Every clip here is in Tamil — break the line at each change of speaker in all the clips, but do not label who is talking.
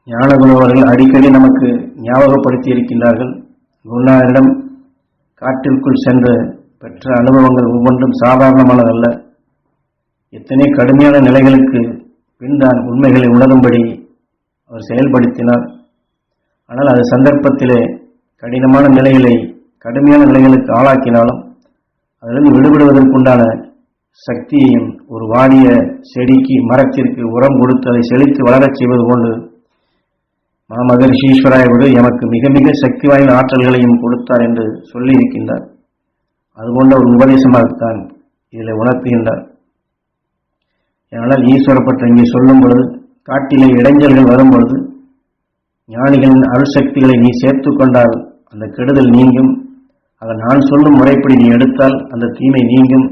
ஞானகுரு அவர்கள் அடிக்கடி நமக்கு ஞாபகப்படுத்தி இருக்கின்றார்கள். குருநாதரிடம் காட்டிற்குள் சென்று பெற்ற அனுபவங்கள் ஒவ்வொன்றும் சாதாரணமானதல்ல. எத்தனை கடுமையான நிலைகளுக்கு பின்தான் உண்மைகளை உணரும்படி அவர் செயல்படுத்தினார். ஆனால் அது சந்தர்ப்பத்திலே கடினமான நிலைகளை கடுமையான நிலைகளுக்கு ஆளாக்கினாலும் அதிலிருந்து விடுபடுவதற்குண்டான சக்தியையும் ஒரு வாடிய செடிக்கு மரத்திற்கு உரம் கொடுத்து அதை செழித்து வளரச் செய்வது போன்று மாமகரிஷி ஈஸ்வராயர் எமக்கு மிக மிக சக்தி வாய்ந்த ஆற்றல்களையும் கொடுத்தார் என்று சொல்லி இருக்கின்றார். அதுபோன்ற ஒரு உபதேசமாகத்தான் இதில் உணர்த்துகின்றார். அதனால் ஈஸ்வரப்பட்ட இங்கே சொல்லும் பொழுது காட்டிலே இடைஞ்சல்கள் வரும் பொழுது ஞானிகளின் அருள் சக்திகளை நீ சேர்த்து கொண்டால் அந்த கெடுதல் நீங்கும். அதை நான் சொல்லும் முறைப்படி நீ எடுத்தால் அந்த தீமை நீங்கும்.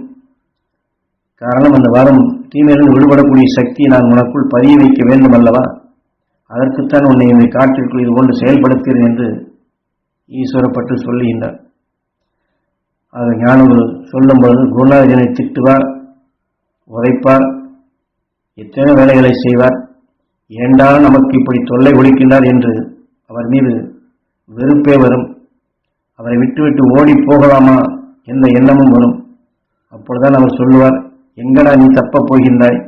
காரணம் அந்த வரும் தீமையிலிருந்து விடுபடக்கூடிய சக்தியை நான் உனக்குள் பதிய வைக்க வேண்டும் அல்லவா, அதற்குத்தான் உன்னை இந்த காட்டிற்குள் இது போன்று செயல்படுத்துகிறேன் என்று ஈஸ்வரப்பட்டு சொல்லுகின்றார். அது ஞானகுரு சொல்லும் பொழுது குருநாதனை திட்டுவார், உதைப்பார், எத்தனை வேலைகளை செய்வார். ஏண்டா நமக்கு இப்படி தொல்லை ஒழிக்கின்றார் என்று அவர் மீது வெறுப்பே வரும். அவரை விட்டுவிட்டு ஓடி போகலாமா என்ற எண்ணமும் வரும். அப்பொழுதுதான் அவர் சொல்லுவார், எங்கடா நீ தப்ப போகின்றாய்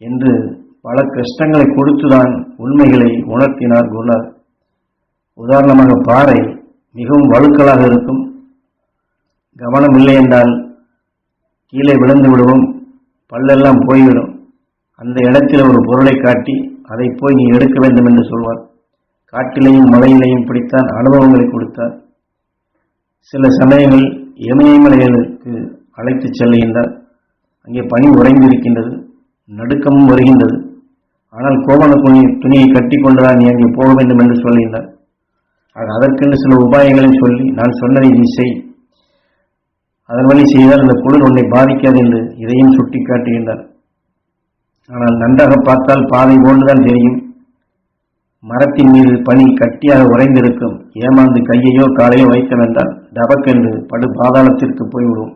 என்று பல கஷ்டங்களை கொடுத்துதான் உண்மைகளை உணர்த்தினார் குருநாதர். உதாரணமாக பாறை மிகவும் வழுக்கலாக இருக்கும். கவனம் இல்லை என்றால் கீழே விழுந்து விடுவோம், பல்லெல்லாம் போய்விடும். அந்த இடத்தில் ஒரு பொருளை காட்டி அதை போய் நீ எடுக்க வேண்டும் என்று சொல்வார். காட்டிலையும் மலையிலையும் பிடித்தான் அனுபவங்களை கொடுத்தார். சில சமயங்கள் இமயமலைகளுக்கு அழைத்துச் செல்லுகின்றார். அங்கே பனி உறைந்திருக்கின்றது, நடுக்கமும் வருகின்றது. ஆனால் கோவண துணியை கட்டி கொண்டுதான் நீ அங்கே போக வேண்டும் என்று சொல்லுகின்றார். அதற்கென்று சில உபாயங்களை சொல்லி நான் சொன்னதை நீ செய், அதன் வழி செய்தால் அந்த குளிர் உன்னை பாதிக்காது என்று இதையும் சுட்டி காட்டுகின்றார். ஆனால் நன்றாக பார்த்தால் பாதை போன்றுதான் தெரியும். மரத்தின் மீது பனி கட்டியாக உறைந்திருக்கும். ஏமாந்து கையையோ காலையோ வைத்தவென்றால் டபக்கென்று படு பாதாளத்திற்கு போய்விடுவோம்.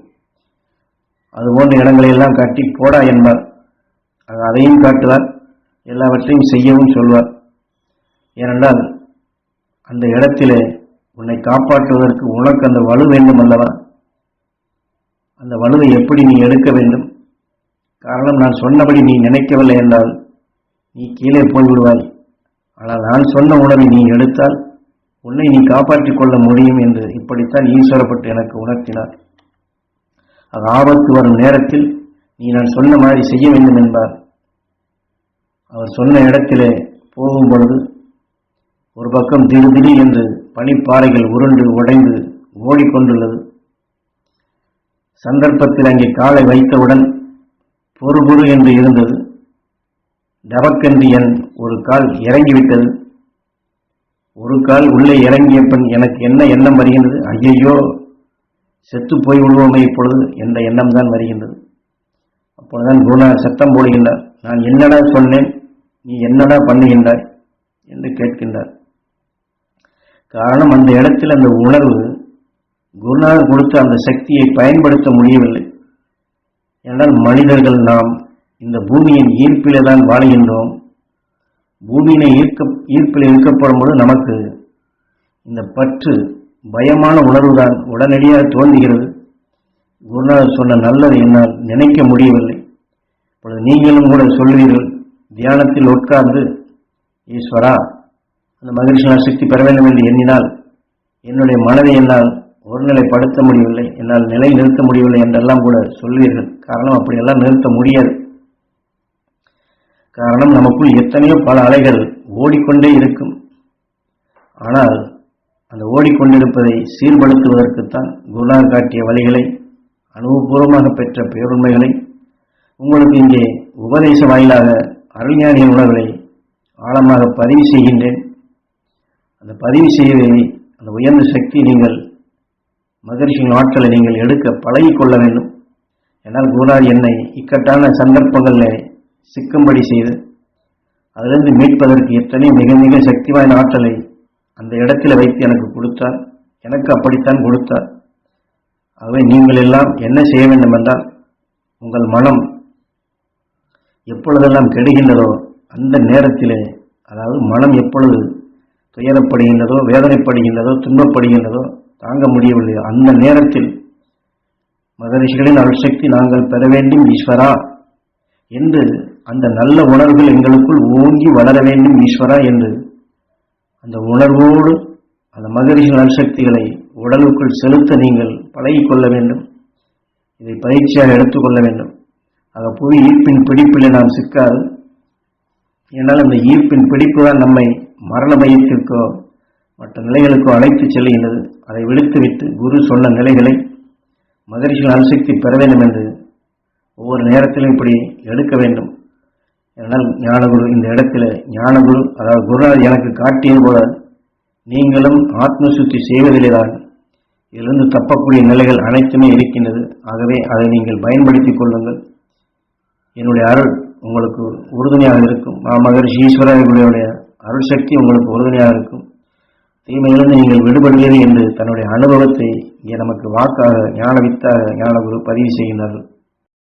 அதுபோன்ற இடங்களையெல்லாம் காட்டி போடா என்பார். அதையும் காட்டுவார், எல்லாவற்றையும் செய்யவும் சொல்வார். ஏனென்றால் அந்த இடத்திலே உன்னை காப்பாற்றுவதற்கு உனக்கு அந்த வலு வேண்டும் அல்லவா, அந்த வலுவை எப்படி நீ எடுக்க வேண்டும். காரணம், நான் சொன்னபடி நீ நினைக்கவில்லை என்றால் நீ கீழே போய்விடுவாய். ஆனால் நான் சொன்ன உணவை நீ எடுத்தால் உன்னை நீ காப்பாற்றிக் கொள்ள முடியும் என்று இப்படித்தான் ஈஸ்வரப்பட்டு எனக்கு உணர்த்தினார். அது ஆபத்து வரும் நேரத்தில் நீ நான் சொன்ன மாதிரி செய்ய வேண்டும் என்பார். அவர் சொன்ன இடத்திலே போகும் பொழுது ஒரு பக்கம் திடீர் என்று பனிப்பாறைகள் உருண்டு உடைந்து ஓடிக்கொண்டுள்ளது. சந்தர்ப்பத்தில் அங்கே காலை வைத்தவுடன் பொறுபொறு என்று இருந்தது. டபக்கென்று என் ஒரு கால் இறங்கிவிட்டது. ஒரு கால் உள்ளே இறங்கிய பின் எனக்கு என்ன எண்ணம் வருகின்றது, ஐயையோ செத்து போய் விடுவோமே இப்பொழுது என்ற எண்ணம் தான் வருகின்றது. அப்பொழுதுதான் குருநாதர் சத்தம் போடுகின்றார், நான் என்னடா சொன்னேன், நீ என்னடா பண்ணுகின்றாய் என்று கேட்கின்றார். காரணம், அந்த இடத்தில் அந்த உணர்வு குருநாதர் கொடுத்த அந்த சக்தியை பயன்படுத்த முடியவில்லை. என்றால் மனிதர்கள் நாம் இந்த பூமியின் ஈர்ப்பிலே தான் வாழ்கின்றோம். பூமியினை ஈர்ப்பில் இருக்கப்படும் பொழுது நமக்கு இந்த பற்று பயமான உணர்வு தான் உடனடியாக தோன்றுகிறது. குருநாதர் சொன்ன நல்லதை என்னால் நினைக்க முடியவில்லை. இப்பொழுது நீங்களும் கூட சொல்வீர்கள், தியானத்தில் உட்கார்ந்து ஈஸ்வரா அந்த மகிழ்ச்சியான சக்தி பெற வேண்டும் என்று எண்ணினால் என்னுடைய மனதை என்னால் ஒருநிலைப்படுத்த முடியவில்லை, என்னால் நிலை நிறுத்த முடியவில்லை என்றெல்லாம் கூட சொல்வீர்கள். காரணம், அப்படியெல்லாம் நிறுத்த முடியாது. காரணம், நமக்குள் எத்தனையோ பல அலைகள் ஓடிக்கொண்டே இருக்கும். ஆனால் அந்த ஓடிக்கொண்டிருப்பதை சீர்படுத்துவதற்குத்தான் குருநாதர் காட்டிய வழிகளை, அனுபவபூர்வமாக பெற்ற பேருண்மைகளை உங்களுக்கு இங்கே உபதேச வாயிலாக அருள்ஞானியின் உணர்வுகளை ஆழமாக பதிவு செய்கின்றேன். அந்த பதிவு செய்வதை, அந்த உயர்ந்த சக்தி நீங்கள் மகரிஷியின் ஆற்றலை நீங்கள் எடுக்க பழகிக்கொள்ள வேண்டும். என்னால் குருநாதர் என்னை இக்கட்டான சந்தர்ப்பங்களில் சிக்கும்படி செய்து அதிலிருந்து மீட்பதற்கு எத்தனை மிக மிக சக்தி வாய்ந்த ஆற்றலை அந்த இடத்தில் வைத்து எனக்கு கொடுத்தார். எனக்கு அப்படித்தான் கொடுத்தார். ஆகவே நீங்கள் எல்லாம் என்ன செய்ய வேண்டும் என்றால், உங்கள் மனம் எப்பொழுதெல்லாம் கெடுகின்றதோ அந்த நேரத்திலே அதாவது மனம் எப்பொழுது துயரப்படுகின்றதோ, வேதனைப்படுகின்றதோ, துன்பப்படுகின்றதோ, தாங்க முடியவில்லையோ அந்த நேரத்தில் மகரிஷிகளின் அருள்சக்தி நாங்கள் பெற வேண்டும் ஈஸ்வரா என்று அந்த நல்ல உணர்வுகள் எங்களுக்குள் ஓங்கி வளர வேண்டும் ஈஸ்வரா என்று அந்த உணர்வோடு அந்த மகரிஷிகளின் அருள்சக்திகளை உடலுக்குள் செலுத்த நீங்கள் பழகிக்கொள்ள வேண்டும். இதை பயிற்சியாக எடுத்துக்கொள்ள வேண்டும். ஆக புவி ஈர்ப்பின் பிடிப்பிலே நாம் சிக்காது. ஏனால் அந்த ஈர்ப்பின் பிடிப்பு தான் நம்மை மரண மையத்திற்கோ மற்ற நிலைகளுக்கோ அழைத்து செல்கின்றது. அதை விடுத்துவிட்டு குரு சொன்ன நிலைகளை மகரிஷிகளின் அருள்சக்தி பெற வேண்டும் என்று ஒவ்வொரு நேரத்திலும் இப்படி எடுக்க வேண்டும். ஏனால் ஞானகுரு இந்த இடத்துல ஞானகுரு அதாவது குருநாதர் எனக்கு காட்டியது போல நீங்களும் ஆத்ம சுத்தி செய்வதிலேதான் இதிலிருந்து தப்பக்கூடிய நிலைகள் அனைத்துமே இருக்கின்றது. ஆகவே அதை நீங்கள் பயன்படுத்திக் கொள்ளுங்கள். என்னுடைய அருள் உங்களுக்கு உறுதுணையாக இருக்கும். மகரிஷி ஈஸ்வரர்களுடைய அருள் சக்தி உங்களுக்கு உறுதுணையாக இருக்கும். தீமையிலிருந்து நீங்கள் விடுபடுவீர்கள் என்று தன்னுடைய அனுபவத்தை இங்கே நமக்கு வாக்காக ஞான வித்தாக ஞானகுரு பதிவு செய்கின்றார்கள்.